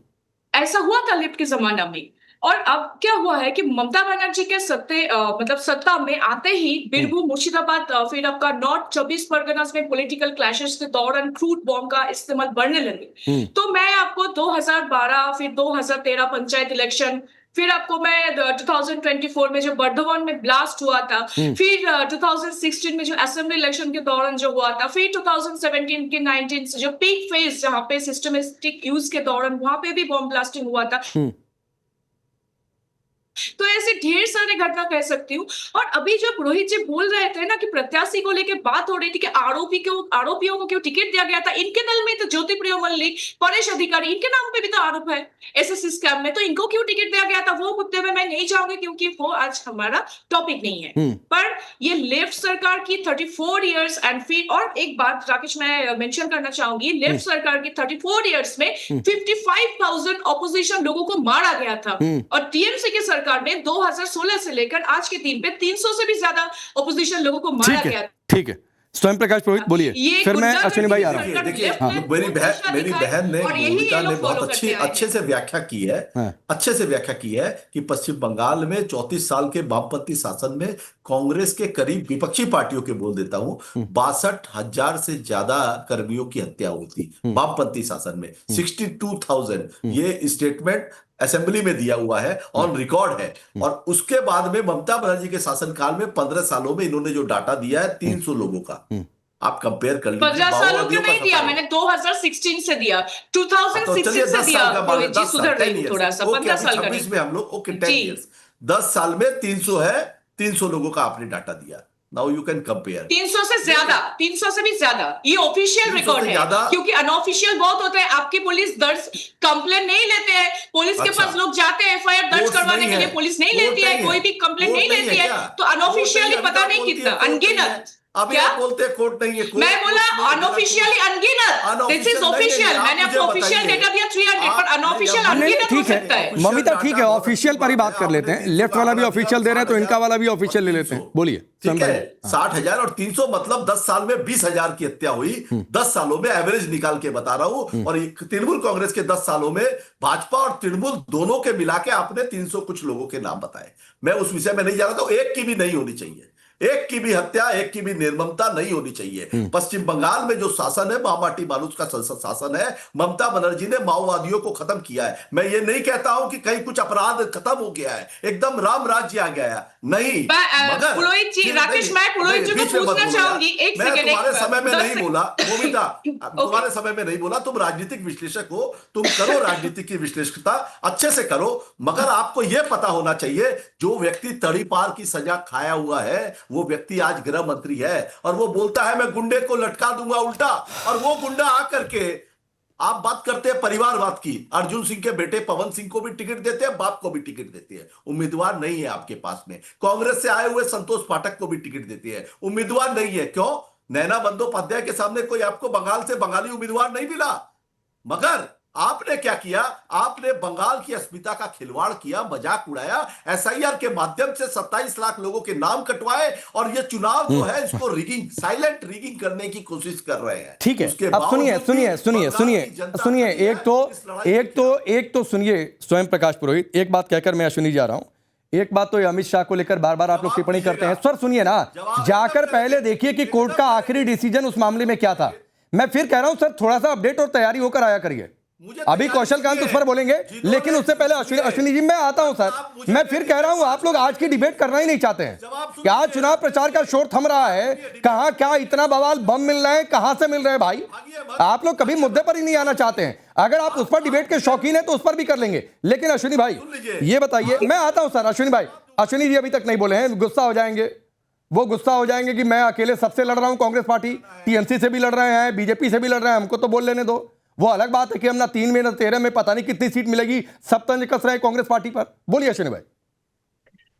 ऐसा हुआ था लेफ्ट के जमाना में। और अब क्या हुआ है कि ममता बनर्जी के सत्ता में आते ही बीरभूम, मुर्शिदाबाद, फिर आपका नॉर्थ 24 परगनास में पॉलिटिकल क्लैशेस के दौरान क्रूड बॉम्ब का इस्तेमाल बढ़ने लगे। तो मैं आपको 2012, फिर 2013 पंचायत इलेक्शन, फिर आपको मैं 2024 में जो बर्धमान में ब्लास्ट हुआ था, फिर 2016 में जो असेंबली इलेक्शन के दौरान जो हुआ था, फिर 2017 के 19 से जो पीक फेज जहां पे सिस्टमेटिक यूज के दौरान वहां पे भी बॉम्ब ब्लास्टिंग हुआ था। तो ऐसे ढेर सारे घटना कह सकती हूँ। और अभी जो पुरोहित जी बोल रहे थे ना कि प्रत्याशी को लेकर बात हो रही थी कि आरोपियों को क्यों टिकट दिया गया था, इनके दल में तो ज्योतिप्रिय मल्लिक, परेश अधिकारी, इनके नाम पे भी तो आरोप है एसएससी स्कैम में, तो इनको क्यों टिकट दिया गया था, वो मुद्दे में मैं नहीं जाऊंगी क्योंकि वो आज हमारा टॉपिक नहीं है। पर ये लेफ्ट सरकार की 34 ईयर्स एंड फिर और एक बात राकेश मैं मेंशन करना चाहूंगी, लेफ्ट सरकार की 34 ईयर्स में 55,000 ऑपोजिशन लोगों को मारा गया था, और टीएमसी की सरकार में 2016 से लेकर आज के दिन पे 300 से भी ज्यादा ऑपोजिशन लोगों को मारा गया। ठीक है, स्वयं प्रकाश पुरोहित बोलिए, फिर मैं अश्विनी भाई आ रहा हूँ। देखिए मेरी बहन ने, भूमिका ने बहुत अच्छे से व्याख्या की है, अच्छे से व्याख्या की है कि पश्चिम बंगाल में 34 साल के वामपंथी शासन में कांग्रेस के करीब, विपक्षी पार्टियों के बोल देता हूं, 62,000 से ज्यादा कर्मियों की हत्या हुई थी वामपंथी शासन में, 62,000। ये स्टेटमेंट असेंबली में दिया हुआ है, ऑन रिकॉर्ड है। और उसके बाद में ममता बनर्जी के शासनकाल में 15 सालों में इन्होंने जो डाटा दिया है 300 लोगों का, आप कंपेयर कर लीजिए। 15 सालों का नहीं दिया मैंने, 2016 से दिया, 2016 से दिया, सुधर रही हूं थोड़ा सा, 15 साल का में हम लोग 10 साल में 300 है, 300 लोगों का आपने डाटा दिया। Now you can compare. 300 से ज्यादा, 300 से भी ज्यादा, ये ऑफिशियल 300 रिकॉर्ड से है, ज्यादा? क्योंकि अनऑफिशियल बहुत होता है। आपकी पुलिस दर्ज कंप्लेन नहीं लेते हैं, पुलिस के अच्छा। पास लोग जाते हैं एफआईआर दर्ज कोर्ट करवाने नहीं के लिए, है। पुलिस नहीं कोर्ट लेती है, नहीं कोई है। भी कंप्लेन कोर्ट नहीं नहीं लेती है है, क्या? तो अनऑफिशियली कोर्ट पता नहीं बोलती है, कितना, कोर्ट नहीं है। अनगिनत। अभी क्या? आप बोलते हैं कोर्ट नहीं है। मैं बोला अनऑफिशियली अनगिनत, दिस इज ऑफिशियल। मैंने आपको ऑफिशियल डेटा दिया 300, पर अनऑफिशियल अनगिनत हो ठीक सकता है है। ममिता, ठीक है, ऑफिशियल पर ही बात कर लेते हैं। लेफ्ट वाला भी ऑफिशियल दे रहे हैं तो इनका वाला भी ऑफिशियल ले लेते हैं। बोलिए। ठीक है, 60,000 और 300 मतलब 10 साल में 20,000 की हत्या हुई। 10 सालों में एवरेज निकाल के बता रहा हूं। और तृणमूल कांग्रेस के 10 सालों में भाजपा और तृणमूल दोनों के मिला के आपने 300 कुछ लोगों के नाम बताए। मैं उस विषय में नहीं जा रहा था। एक की भी नहीं होनी चाहिए, एक की भी हत्या, एक की भी निर्ममता नहीं होनी चाहिए। पश्चिम बंगाल में जो शासन है महामाटी मानुष का संसद शासन है। ममता बनर्जी ने माओवादियों को खत्म किया है। मैं ये नहीं कहता हूं कि कहीं कुछ अपराध खत्म हो गया है, एकदम राम राज्य आ गया है, नहीं। मगर पुरोहित जी, राकेश, मैं पुरोहित जी को पूछना चाहूंगी, एक मैं सेकंड, तुम्हारे समय में नहीं बोला मोमिता, Okay. तुम्हारे समय में नहीं बोला। तुम राजनीतिक विश्लेषक हो, तुम करो राजनीति की विश्लेषकता अच्छे से करो, मगर आपको यह पता होना चाहिए जो व्यक्ति तड़ी पार की सजा खाया हुआ है वो व्यक्ति आज गृह मंत्री है और वो बोलता है मैं गुंडे को लटका दूंगा उल्टा। और वो गुंडा आकर के, आप बात करते हैं परिवारवाद की, अर्जुन सिंह के बेटे पवन सिंह को भी टिकट देते हैं, बाप को भी टिकट देते हैं, उम्मीदवार नहीं है आपके पास में। कांग्रेस से आए हुए संतोष पाठक को भी टिकट देते हैं, उम्मीदवार नहीं है। क्यों? नैना बंदोपाध्याय के सामने कोई आपको बंगाल से बंगाली उम्मीदवार नहीं मिला। मगर आपने क्या किया? आपने बंगाल की अस्मिता का खिलवाड़ किया, मजाक उड़ाया, एसआईआर के माध्यम से 27 लाख लोगों के नाम कटवाए और ये चुनाव जो है इसको रिगिंग, साइलेंट रिगिंग करने की कोशिश कर रहे हैं। ठीक है, अब सुनिए, एक तो सुनिए स्वयं प्रकाश पुरोहित, एक बात कहकर मैं अश्विनी जा रहा हूं। एक बात तो अमित शाह को लेकर बार बार आप लोग टिप्पणी करते हैं। सर सुनिए ना, जाकर पहले देखिए कि कोर्ट का आखिरी डिसीजन उस मामले में क्या था। मैं फिर कह रहा हूं सर, थोड़ा सा अपडेट और तैयारी होकर आया करिए। अभी कौशल कांत उस पर बोलेंगे, लेकिन उससे पहले अश्विनी जी मैं आता हूं सर। मैं फिर कह रहा हूं, आप लोग आज की डिबेट करना ही नहीं चाहते हैं क्या? चुनाव प्रचार का शोर थम रहा है, कहां क्या इतना बवाल बम मिल रहे हैं, कहां से मिल रहे हैं भाई? आप लोग कभी मुद्दे पर ही नहीं आना चाहते हैं। अगर आप उस पर डिबेट के शौकीन है तो उस पर भी कर लेंगे, लेकिन अश्विनी भाई ये बताइए, मैं आता हूं सर। अश्विनी जी अभी तक नहीं बोले हैं, गुस्सा हो जाएंगे, वो गुस्सा हो जाएंगे कि मैं अकेले सबसे लड़ रहा हूं, कांग्रेस पार्टी टीएमसी से भी लड़ रहे हैं, बीजेपी से भी लड़ रहे हैं, हमको तो बोल लेने दो। वो अलग बात है कि हम ना 3 में ना 13 में पता नहीं कितनी सीट मिलेगी, सब तंज कस रहे हैं कांग्रेस पार्टी पर। बोलिए अश्विनी भाई।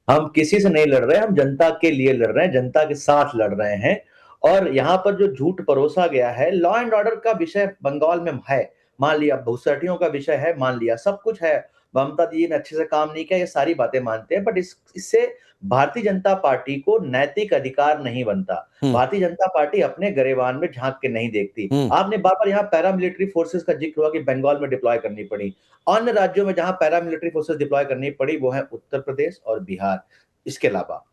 हम किसी से नहीं लड़ रहे हैं, हम जनता के लिए लड़ रहे हैं, जनता के साथ लड़ रहे हैं। और यहाँ पर जो झूठ परोसा गया है, लॉ एंड ऑर्डर का विषय बंगाल में है, मान लिया, घुसपैठियों का विषय है, मान लिया, सब कुछ है। ममता जी ने अच्छे से काम नहीं किया, ये सारी बातें मानते हैं, बट इससे भारतीय जनता पार्टी को नैतिक अधिकार नहीं बनता। भारतीय जनता पार्टी अपने गरेबान में झांक के नहीं देखती। आपने बार बार यहाँ पैरामिलिट्री फोर्सेस का जिक्र हुआ कि बंगाल में डिप्लॉय करनी पड़ी। अन्य राज्यों में जहां पैरामिलिट्री फोर्सेस डिप्लॉय करनी पड़ी वो है उत्तर प्रदेश और बिहार। इसके अलावा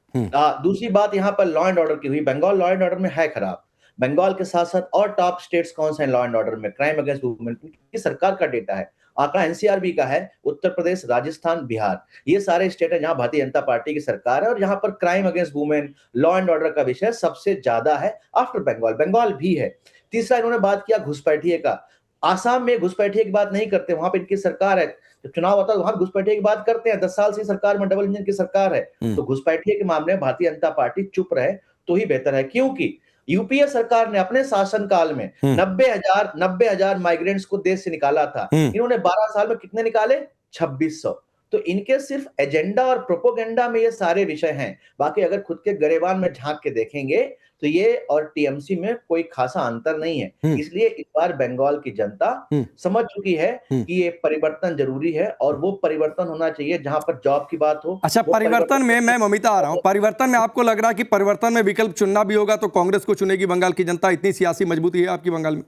दूसरी बात यहाँ पर लॉ एंड ऑर्डर की हुई। बंगाल लॉ एंड ऑर्डर में है खराब। बंगाल के साथ साथ और टॉप स्टेट्स कौन से हैं लॉ एंड ऑर्डर में? क्राइम अगेंस्ट वुमेन की सरकार का डेटा है, आंकड़ा एनसीआरबी का है। उत्तर प्रदेश, राजस्थान, बिहार, ये सारे स्टेट है जहां भारतीय जनता पार्टी की सरकार है और जहां पर crime against women, law and order का विषय सबसे ज्यादा है आफ्टर बंगाल। बंगाल भी है। तीसरा इन्होंने बात किया घुसपैठिए का। आसाम में घुसपैठिए की बात नहीं करते, वहां पर इनकी सरकार है, जब चुनाव होता है वहां घुसपैठिए की बात करते हैं। 10 साल से सरकार में डबल इंजन की सरकार है, तो घुसपैठिए के मामले में भारतीय जनता पार्टी चुप रहे तो ही बेहतर है। क्योंकि यूपीए सरकार ने अपने शासनकाल में 90,000 माइग्रेंट्स को देश से निकाला था। इन्होंने 12 साल में कितने निकाले? 2600। तो इनके सिर्फ एजेंडा और प्रोपोगेंडा में ये सारे विषय हैं। बाकी अगर खुद के गरेबान में झांक के देखेंगे तो ये और टीएमसी में कोई खासा अंतर नहीं है। इसलिए इस बार बंगाल की जनता समझ चुकी है कि ये परिवर्तन जरूरी है और वो परिवर्तन होना चाहिए जहां पर जॉब की बात हो। अच्छा, परिवर्तन में मैं ममिता आ रहा हूं। परिवर्तन में आपको लग रहा है कि परिवर्तन में विकल्प चुनना भी होगा तो कांग्रेस को चुनेगी बंगाल की जनता? इतनी सियासी मजबूती है आपकी बंगाल में?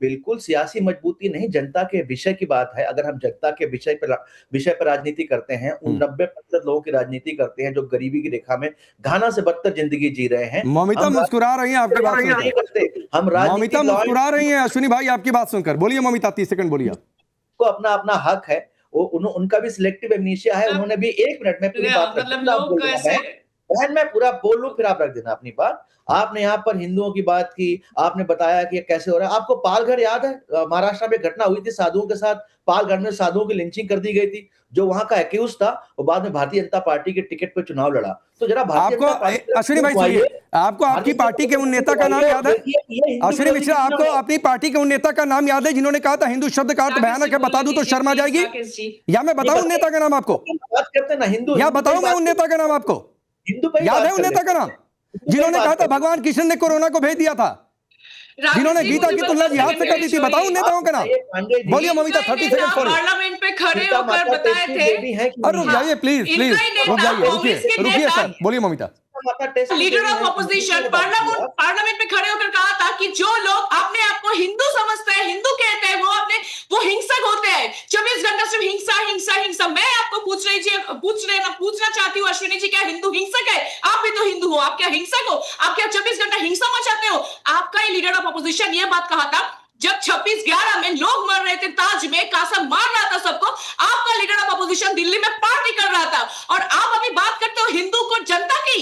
बिल्कुल सियासी मजबूती नहीं, जनता के विषय की बात है। अगर हम जनता के विषय पर राजनीति करते हैं, उन 90% लोगों की राजनीति करते हैं जो गरीबी की रेखा में घाना से बदतर जिंदगी जी रहे हैं। ममिता मुस्कुरा रही हैं आपकी बात सुनकर। ममिता मुस्कुरा रही हैं अश्विनी भाई आपकी बात सुनकर। बोलिए ममिता, 30 सेकंड बोलिए। को अपना अपना हक है, उनका भी सिलेक्टिव एमनीशिया है। उन्होंने भी 1 मिनट में पूरी बात बहन मैं पूरा बोल लूं फिर आप रख देना अपनी बात। आपने यहाँ पर हिंदुओं की बात की, आपने बताया कि ये कैसे हो रहा है। आपको पालघर याद है? महाराष्ट्र में घटना हुई थी साधुओं के साथ, पालघर में साधुओं की लिंचिंग कर दी गई थी। जो वहां का एक्यूज था वो बाद में भारतीय जनता पार्टी के टिकट पे चुनाव लड़ा। तो जरा आपको अश्विनी भाई सुनिए, आपको आपकी पार्टी के उन नेता का नाम याद है? अश्विनी मिश्रा, आपको अपनी पार्टी के उन नेता का नाम याद है जिन्होंने कहा था हिंदू शब्द का अर्थ भयानक है, बता दूं तो शर्म आ जाएगी? या मैं बताऊं उन नेता का नाम आपको? बात करते ना हिंदू, या बताऊं मैं उन नेता का नाम आपको? याद है उन नेता का नाम जिन्होंने कहा था भगवान कृष्ण ने कोरोना को भेज दिया था, जिन्होंने गीता की तुलना जिहाद से कर दी थी? बताओ उन नेताओं का नाम। बोलिए ममिता, 30 सेकंड फॉर पार्लियामेंट पे खड़े होकर बताए थे। अरे रुक जाइए प्लीज प्लीज, रुक जाइए, रुकिए सर, बोलिए Mamita. Leader of opposition parliament में खड़े होकर कहा था कि जो लोग अपने आप को हिंदू समझते हैं, हिंदू कहते हैं, वो हिंसक होते हैं। 24 घंटा सिर्फ हिंसा हिंसा हिंसा। मैं आपको पूछना चाहती हूँ अश्विनी जी, क्या हिंदू हिंसक है? आप भी तो हिंदू हो, आप क्या हिंसक हो? आप क्या 24 घंटा हिंसा मचाते हो? आपका ही लीडर ऑफ अपोजिशन ये बात कहा था जब 26/11 में लोग मर रहे थे ताज में, कासम मार रहा था सबको। आपका लीडर ऑफ अपोजिशन दिल्ली में पार्टी कर रहा था, और आप अभी बात करते हो हिंदू को जनता की।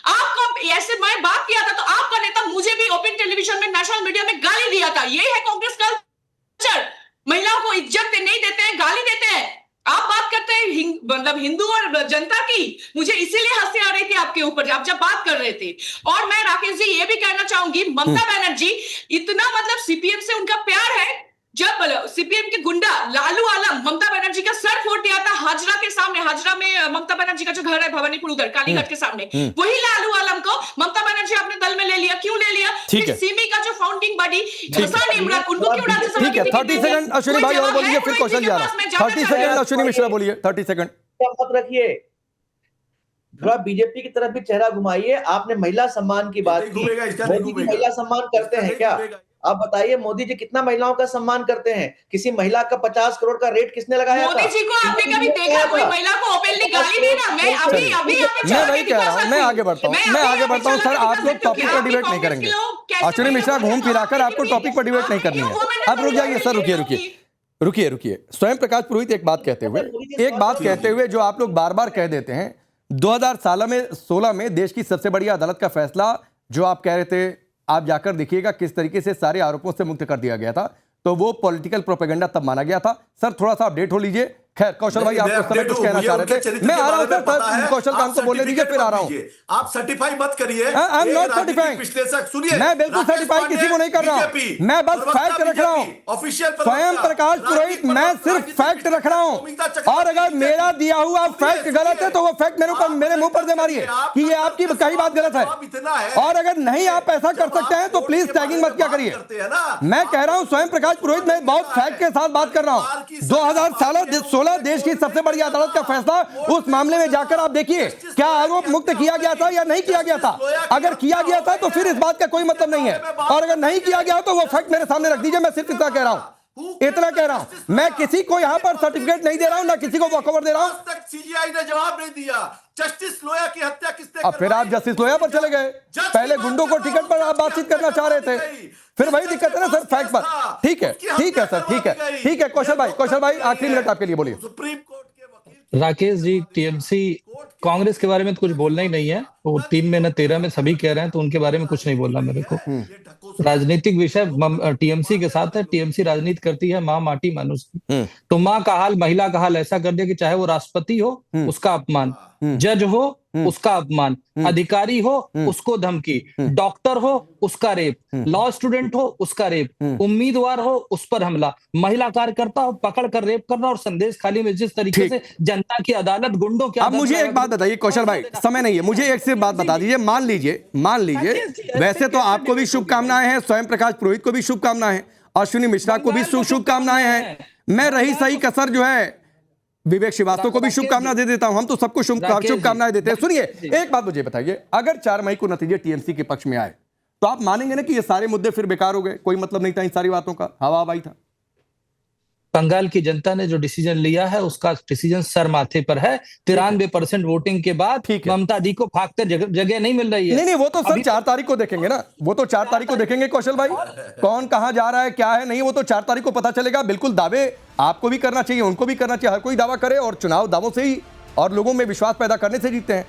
आपको ऐसे मैं बात किया था तो आपका नेता मुझे भी ओपन टेलीविजन में, नेशनल मीडिया में गाली दिया था। यही है कांग्रेस का कल्चर, महिलाओं को इज्जत नहीं देते हैं, गाली देते हैं। आप बात करते हैं मतलब हिंदू और जनता की। मुझे इसीलिए हंसी आ रही थी आपके ऊपर जब बात कर रहे थे। और मैं राकेश जी ये भी कहना चाहूंगी, ममता बनर्जी इतना मतलब सीपीएम से उनका प्यार है, जब सीपीएम के गुंडा लालू आलम ममता बनर्जी का सर फोड़ दिया था हाजरा के सामने। हाजरा में ममता बनर्जी का जो घर है भवानीपुर उधर कालीघाट के सामने, वही लालू आलम को ममता बनर्जी अपने दल में ले लिया। क्यों ले लिया? सिमी का जो फाउंडिंग बॉडी हसन इमरान, उनको क्यों राज्यसभा? ठीक है, 30 सेकंड अश्विनी भाई और बोलिए, फिर क्वेश्चन जा रहा है। 30 सेकंड अश्विनी मिश्रा बोलिए, 30 सेकंड मत रखिए। थोड़ा बीजेपी की तरफ भी चेहरा घुमाइए। आपने महिला सम्मान की बात की, मोदी जी महिला सम्मान करते हैं क्या? आप बताइए, मोदी जी कितना महिलाओं का सम्मान करते हैं? किसी महिला का 50 करोड़ का रेट किसने लगाया था? मोदी जी को आपने कभी देखा कोई महिला को ओपनली गाली देना? मैं वही कह रहा हूँ, मैं आगे बढ़ता हूँ सर। आप लोग टॉपिक पर डिबेट नहीं करेंगे। अश्विनी मिश्रा घूम फिराकर आपको टॉपिक पर डिबेट नहीं करनी है। अब रुक जाइए सर, रुकिए। स्वयं प्रकाश पुरोहित एक बात कहते हुए जो आप लोग बार बार कह देते हैं, 2016 में देश की सबसे बड़ी अदालत का फैसला जो आप कह रहे थे, आप जाकर देखिएगा किस तरीके से सारे आरोपों से मुक्त कर दिया गया था, तो वो पॉलिटिकल प्रोपेगेंडा तब माना गया था। सर थोड़ा सा अपडेट हो लीजिए। खैर कौशल भाई, आप उस समय कुछ कहना चाह रहे थे, मैं आ रहा हूं सर। कौशल काम को बोलने दीजिए, फिर आ रहा हूं। आप सर्टिफाई मत करिए। आई एम नॉट सर्टिफाइंग, सुनिए, मैं बिल्कुल सर्टिफाई किसी को नहीं कर रहा हूं, मैं बस फैक्ट रख रहा हूं। स्वयं प्रकाश पुरोहित, मैं सिर्फ फैक्ट रख रहा हूं, और अगर मेरा दिया हुआ फैक्ट गलत है तो वो फैक्ट मेरे मुंह पर दे मारिए कि ये आपकी कई बात गलत है। और अगर नहीं आप ऐसा कर सकते हैं तो प्लीज टैगिंग मत क्या करिए। मैं कह रहा हूं स्वयं प्रकाश पुरोहित, मैं बहुत फैक्ट के साथ बात कर रहा हूं। 2016 देश की सबसे बड़ी अदालत का फैसला, उस मामले में जाकर आप देखिए क्या आरोप मुक्त किया गया था या नहीं किया गया था। अगर किया गया था तो फिर इस बात का कोई मतलब नहीं है, और अगर नहीं किया गया तो वो फैक्ट मेरे सामने रख दीजिए। मैं सिर्फ इतना कह रहा हूं, मैं किसी को यहां पर सर्टिफिकेट नहीं दे रहा हूं, ना किसी को वॉकओवर दे रहा हूं। सीजीआई ने जवाब नहीं दिया। जस्टिस लोया की हत्या किसने अब फिर आप जस्टिस लोया पर चले गए। पहले गुंडों को टिकट पर आप बातचीत करना चाह रहे थे, फिर वही दिक्कत है ना सर फैक्ट पर। ठीक है सर, ठीक है। कौशल भाई आखिरी मिनट आपके लिए, बोलिए। Supreme court Rakesh ji, TMC Congress के बारे में तो कुछ बोलना ही नहीं है, वो 3 में न 13 में सभी कह रहे हैं, तो उनके बारे में कुछ नहीं बोलना मेरे को। राजनीतिक विषय टीएमसी के साथ है। टीएमसी राजनीति करती है माँ माटी मानुष की। तो माँ का हाल, महिला का हाल ऐसा कर दिया कि चाहे वो राष्ट्रपति हो उसका अपमान, जज हो उसका अपमान, अधिकारी हो उसको धमकी, डॉक्टर हो उसका रेप, लॉ स्टूडेंट हो उसका रेप, उम्मीदवार हो उस पर हमला, महिला कार्यकर्ता हो पकड़ कर रेप करना, और संदेश खाली में जिस तरीके से जनता की अदालत गुंडों की। अब मुझे एक बात बताइए कौशल भाई, समय नहीं है, मुझे एक सिर्फ बात बता दीजिए। मान लीजिए वैसे तो आपको भी शुभकामनाएं हैं, स्वयं प्रकाश पुरोहित को भी शुभकामनाएं हैं, अश्विनी मिश्रा को भी शुभकामनाएं हैं, मैं रही सही कसर जो है विवेक श्रीवास्तव को भी शुभकामनाएं दे देता हूं। हम तो सबको शुभकामनाएं देते हैं। सुनिए एक बात मुझे बताइए, अगर 4 मई को नतीजे टीएमसी के पक्ष में आए तो आप मानेंगे ना कि ये सारे मुद्दे फिर बेकार हो गए, कोई मतलब नहीं था इन सारी बातों का, हवा हवाई था। बंगाल की जनता ने जो डिसीजन लिया है उसका डिसीजन सर माथे पर है। 93% वोटिंग के बाद ममता दी को भागते जगह नहीं मिल रही है। नहीं, वो तो सर 4 तारीख को देखेंगे ना, वो तो 4 तारीख को देखेंगे कौशल भाई, कौन कहां जा रहा है क्या है नहीं, वो तो 4 तारीख को पता चलेगा। बिल्कुल दावे आपको भी करना चाहिए, उनको भी करना चाहिए, हर कोई दावा करे, और चुनाव दावों से ही और लोगों में विश्वास पैदा करने से जीतते हैं।